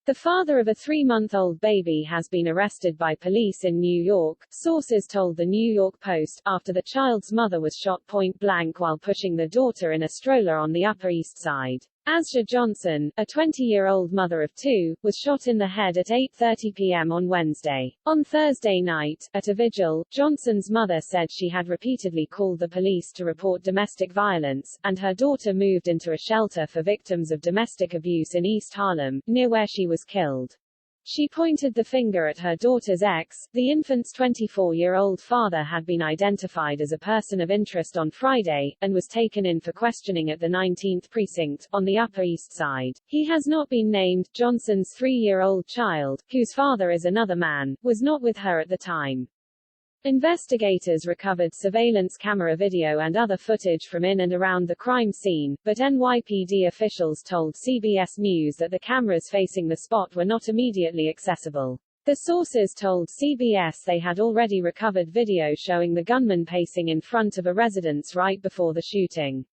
The father of a 3-month-old baby has been arrested by police in New York, sources told the New York Post, after the child's mother was shot point-blank while pushing the daughter in a stroller on the Upper East Side. Azsia Johnson, a 20-year-old mother of 2, was shot in the head at 8:30 p.m. on Wednesday. On Thursday night, at a vigil, Johnson's mother said she had repeatedly called the police to report domestic violence, and her daughter moved into a shelter for victims of domestic abuse in East Harlem, near where she was killed. She pointed the finger at her daughter's ex. The infant's 24-year-old father had been identified as a person of interest on Friday, and was taken in for questioning at the 19th precinct, on the Upper East Side. He has not been named. Johnson's 3-year-old child, whose father is another man, was not with her at the time. Investigators recovered surveillance camera video and other footage from in and around the crime scene, but NYPD officials told CBS News that the cameras facing the spot were not immediately accessible. The sources told CBS they had already recovered video showing the gunman pacing in front of a residence right before the shooting.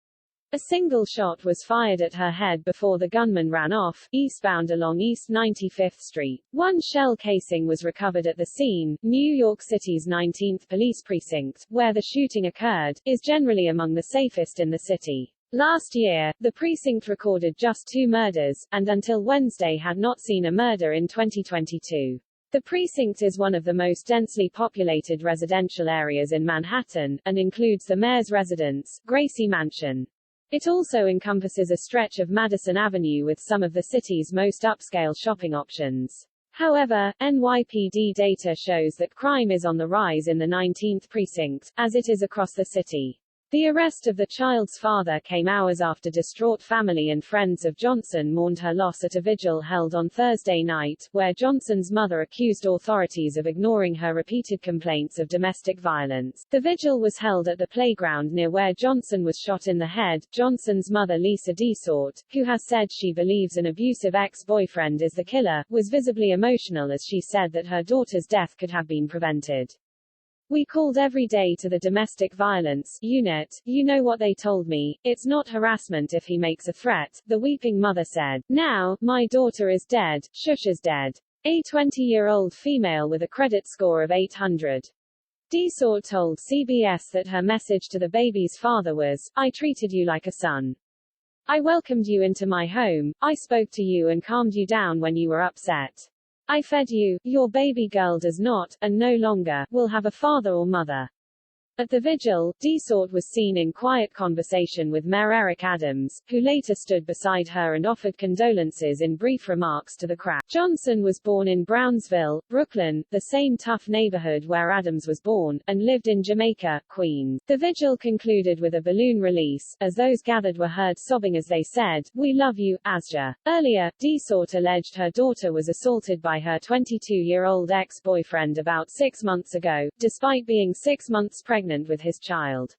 A single shot was fired at her head before the gunman ran off, eastbound along East 95th Street. One shell casing was recovered at the scene. New York City's 19th Police Precinct, where the shooting occurred, is generally among the safest in the city. Last year, the precinct recorded just 2 murders, and until Wednesday had not seen a murder in 2022. The precinct is one of the most densely populated residential areas in Manhattan, and includes the mayor's residence, Gracie Mansion. It also encompasses a stretch of Madison Avenue with some of the city's most upscale shopping options. However, NYPD data shows that crime is on the rise in the 19th precinct, as it is across the city. The arrest of the child's father came hours after distraught family and friends of Johnson mourned her loss at a vigil held on Thursday night, where Johnson's mother accused authorities of ignoring her repeated complaints of domestic violence. The vigil was held at the playground near where Johnson was shot in the head. Johnson's mother Lisa Desort, who has said she believes an abusive ex-boyfriend is the killer, was visibly emotional as she said that her daughter's death could have been prevented. "We called every day to the domestic violence unit. You know what they told me, it's not harassment if he makes a threat," the weeping mother said. "Now, my daughter is dead, Shush is dead." A 20-year-old female with a credit score of 800. Desort told CBS that her message to the baby's father was, "I treated you like a son. I welcomed you into my home, I spoke to you and calmed you down when you were upset. I fed you. Your baby girl does not, and no longer, will have a father or mother." At the vigil, Desort was seen in quiet conversation with Mayor Eric Adams, who later stood beside her and offered condolences in brief remarks to the crowd. Johnson was born in Brownsville, Brooklyn, the same tough neighborhood where Adams was born, and lived in Jamaica, Queens. The vigil concluded with a balloon release, as those gathered were heard sobbing as they said, "We love you, Azsia." Earlier, Desort alleged her daughter was assaulted by her 22-year-old ex-boyfriend about 6 months ago, despite being 6 months pregnant with his child.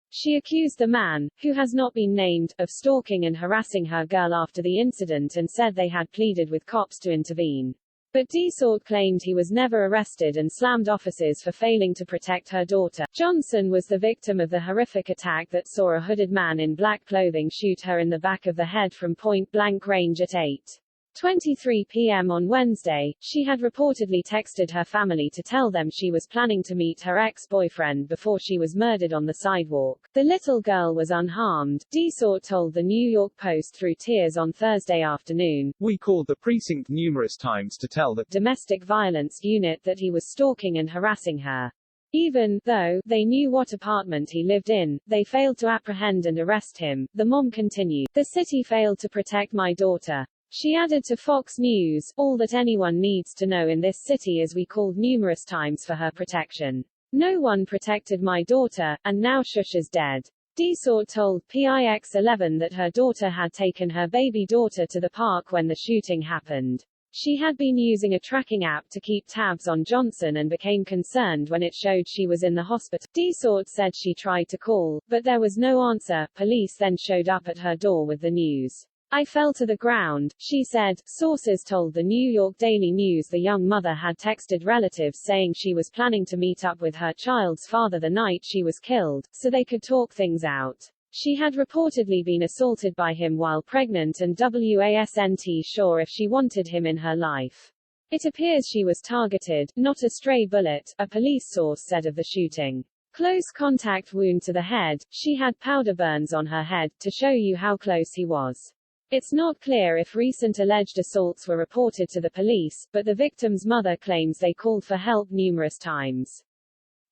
She accused the man, who has not been named, of stalking and harassing her girl after the incident and said they had pleaded with cops to intervene. But Desort claimed he was never arrested and slammed officers for failing to protect her daughter. Johnson was the victim of the horrific attack that saw a hooded man in black clothing shoot her in the back of the head from point-blank range at 8:23 p.m. on Wednesday. She had reportedly texted her family to tell them she was planning to meet her ex-boyfriend before she was murdered on the sidewalk. The little girl was unharmed, Desort told the New York Post through tears on Thursday afternoon. "We called the precinct numerous times to tell the domestic violence unit that he was stalking and harassing her. Even though they knew what apartment he lived in, they failed to apprehend and arrest him," the mom continued. "The city failed to protect my daughter." She added to Fox News, "All that anyone needs to know in this city is we called numerous times for her protection. No one protected my daughter, and now Shush is dead." Desort told PIX11 that her daughter had taken her baby daughter to the park when the shooting happened. She had been using a tracking app to keep tabs on Johnson and became concerned when it showed she was in the hospital. Desort said she tried to call, but there was no answer. Police then showed up at her door with the news. "I fell to the ground," she said. Sources told the New York Daily News the young mother had texted relatives saying she was planning to meet up with her child's father the night she was killed, so they could talk things out. She had reportedly been assaulted by him while pregnant and wasn't sure if she wanted him in her life. It appears she was targeted, not a stray bullet, a police source said of the shooting. Close contact wound to the head, she had powder burns on her head, to show you how close he was. It's not clear if recent alleged assaults were reported to the police, but the victim's mother claims they called for help numerous times.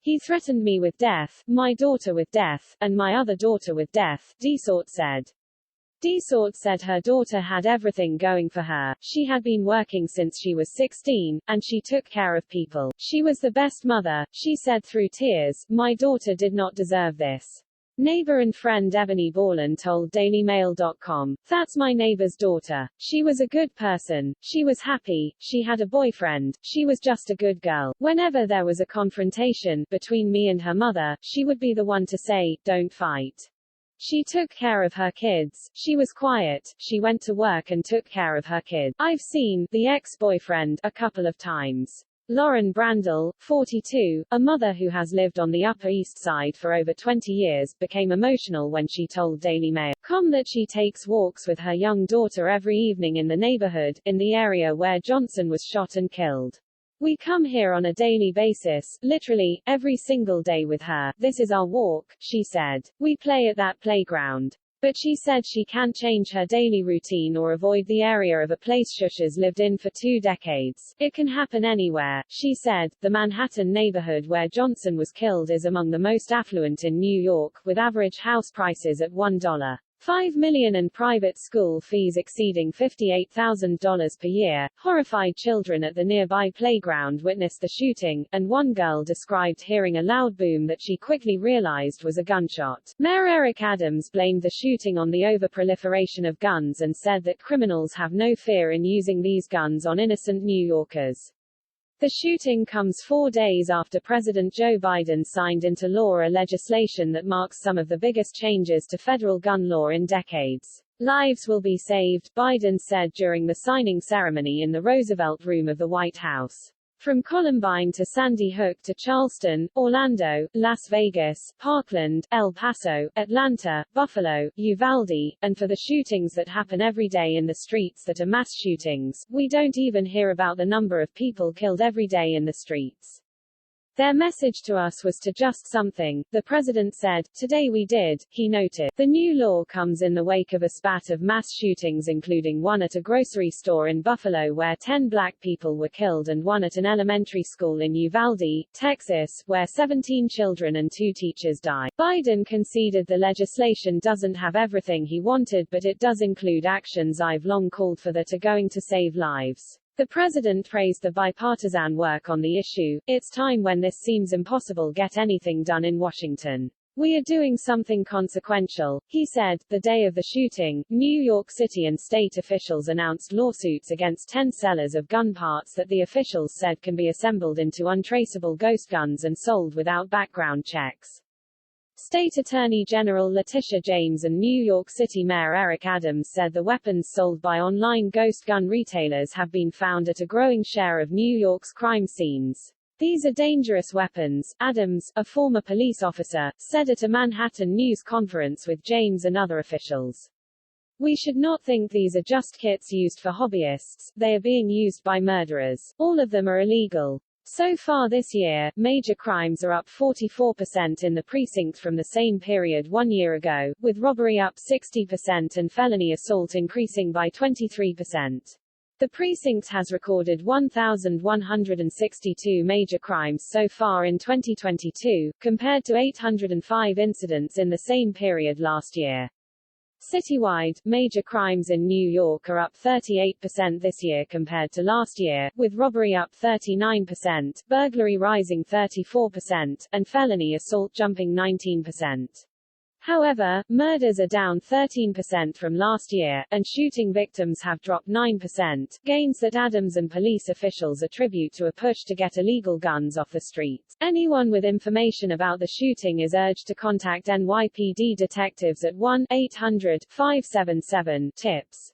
He threatened me with death, my daughter with death, and my other daughter with death, Desort said. Desort said her daughter had everything going for her, she had been working since she was 16, and she took care of people. She was the best mother, she said through tears, my daughter did not deserve this. Neighbor and friend Ebony Borland told DailyMail.com, "That's my neighbor's daughter. She was a good person, she was happy, she had a boyfriend, she was just a good girl. Whenever there was a confrontation between me and her mother, she would be the one to say, don't fight. She took care of her kids, she was quiet, she went to work and took care of her kids. I've seen the ex-boyfriend a couple of times." Lauren Brandel, 42, a mother who has lived on the Upper East Side for over 20 years, became emotional when she told Daily Mail.com that she takes walks with her young daughter every evening in the neighborhood, in the area where Johnson was shot and killed. "We come here on a daily basis, literally, every single day with her. This is our walk," she said. "We play at that playground." But she said she can't change her daily routine or avoid the area of a place Shusha's lived in for 2 decades. It can happen anywhere, she said. The Manhattan neighborhood where Johnson was killed is among the most affluent in New York, with average house prices at $1.5 million and private school fees exceeding $58,000 per year. Horrified children at the nearby playground witnessed the shooting, and one girl described hearing a loud boom that she quickly realized was a gunshot. Mayor Eric Adams blamed the shooting on the overproliferation of guns and said that criminals have no fear in using these guns on innocent New Yorkers. The shooting comes 4 days after President Joe Biden signed into law a legislation that marks some of the biggest changes to federal gun law in decades. Lives will be saved, Biden said during the signing ceremony in the Roosevelt Room of the White House. From Columbine to Sandy Hook to Charleston, Orlando, Las Vegas, Parkland, El Paso, Atlanta, Buffalo, Uvalde, and for the shootings that happen every day in the streets that are mass shootings, we don't even hear about the number of people killed every day in the streets. Their message to us was to just something, the president said. Today we did, he noted. The new law comes in the wake of a spat of mass shootings, including one at a grocery store in Buffalo where 10 black people were killed and one at an elementary school in Uvalde, Texas, where 17 children and 2 teachers died. Biden conceded the legislation doesn't have everything he wanted, but it does include actions I've long called for that are going to save lives. The president praised the bipartisan work on the issue. It's time when this seems impossible get anything done in Washington. We are doing something consequential, he said. The day of the shooting, New York City and state officials announced lawsuits against 10 sellers of gun parts that the officials said can be assembled into untraceable ghost guns and sold without background checks. State Attorney General Letitia James and New York City Mayor Eric Adams said the weapons sold by online ghost gun retailers have been found at a growing share of New York's crime scenes. These are dangerous weapons, Adams, a former police officer, said at a Manhattan news conference with James and other officials. We should not think these are just kits used for hobbyists, they are being used by murderers. All of them are illegal. So far this year, major crimes are up 44% in the precinct from the same period 1 year ago, with robbery up 60% and felony assault increasing by 23%. The precinct has recorded 1,162 major crimes so far in 2022, compared to 805 incidents in the same period last year. Citywide, major crimes in New York are up 38% this year compared to last year, with robbery up 39%, burglary rising 34%, and felony assault jumping 19%. However, murders are down 13% from last year, and shooting victims have dropped 9%, gains that Adams and police officials attribute to a push to get illegal guns off the streets. Anyone with information about the shooting is urged to contact NYPD detectives at 1-800-577-TIPS.